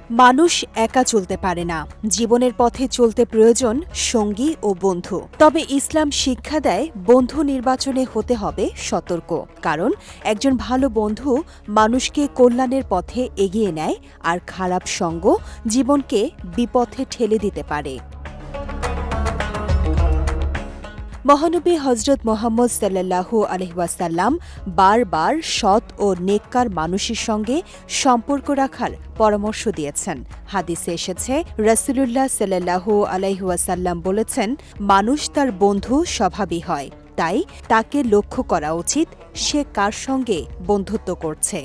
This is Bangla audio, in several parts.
মানুষ একা চলতে পারে না, জীবনের পথে চলতে প্রয়োজন সঙ্গী ও বন্ধু। তবে ইসলাম শিক্ষা দেয় বন্ধু নির্বাচনে হতে হবে সতর্ক, কারণ একজন ভালো বন্ধু মানুষকে কল্যাণের পথে এগিয়ে নেয়, আর খারাপ সঙ্গ জীবনকে বিপথে ঠেলে দিতে পারে। মহানবী হজরত মোহাম্মদ সাল্লাল্লাহু আলাইহি ওয়াসাল্লাম বারবার সৎ ও নেককার মানুষের সঙ্গে সম্পর্ক রাখার পরামর্শ দিয়েছেন। হাদিসে এসেছে, রাসূলুল্লাহ সাল্লাল্লাহু আলাইহি ওয়াসাল্লাম বলেছেন, মানুষ তার বন্ধু স্বভাবই হয়, তাই তাকে লক্ষ্য করা উচিত সে কার সঙ্গে বন্ধুত্ব করছে।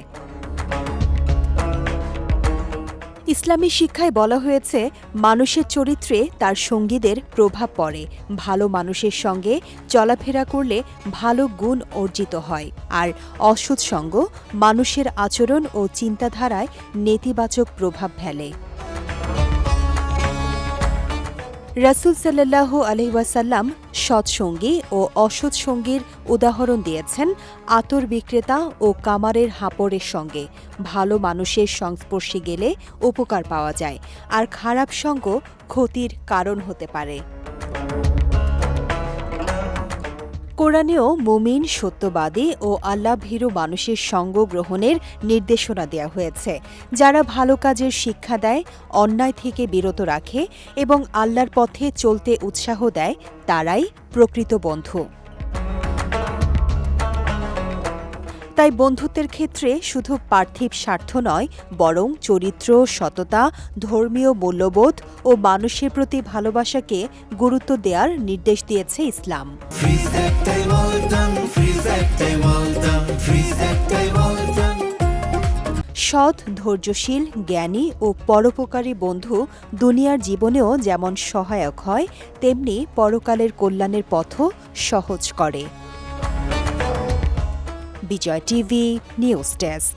ইসলামী শিক্ষায় বলা হয়েছে, মানুষের চরিত্রে তার সঙ্গীদের প্রভাব পড়ে। ভালো মানুষের সঙ্গে চলাফেরা করলে ভালো গুণ অর্জিত হয়, আর অসৎ সঙ্গ মানুষের আচরণ ও চিন্তাধারায় নেতিবাচক প্রভাব ফেলে। রাসূল সাল্লাল্লাহু আলাইহি ওয়াসাল্লাম সৎসঙ্গী ও অসৎ সঙ্গীর উদাহরণ দিয়েছেন আতর বিক্রেতা ও কামারের হাঁপড়ের সঙ্গে। ভালো মানুষের সংস্পর্শে গেলে উপকার পাওয়া যায়, আর খারাপ সঙ্গ ক্ষতির কারণ হতে পারে। কোরআনেও মুমিন, সত্যবাদী ও আল্লাহভীরু মানুষের সঙ্গ গ্রহণের নির্দেশনা দেওয়া হয়েছে, যারা ভালো কাজের শিক্ষা দেয়, অন্যায় থেকে বিরত রাখে এবং আল্লাহর পথে চলতে উৎসাহ দেয়, তারাই প্রকৃত বন্ধু। তাই বন্ধুত্বের ক্ষেত্রে শুধু পার্থিব স্বার্থ নয়, বরং চরিত্র, সততা, ধর্মীয় মূল্যবোধ ও মানুষের প্রতি ভালোবাসাকে গুরুত্ব দেওয়ার নির্দেশ দিয়েছে ইসলাম। সৎ, ধৈর্যশীল, জ্ঞানী ও পরোপকারী বন্ধু দুনিয়ার জীবনেও যেমন সহায়ক হয়, তেমনি পরকালের কল্যাণের পথও সহজ করে। বিজয় টিভি নিউজ ডেস্ক।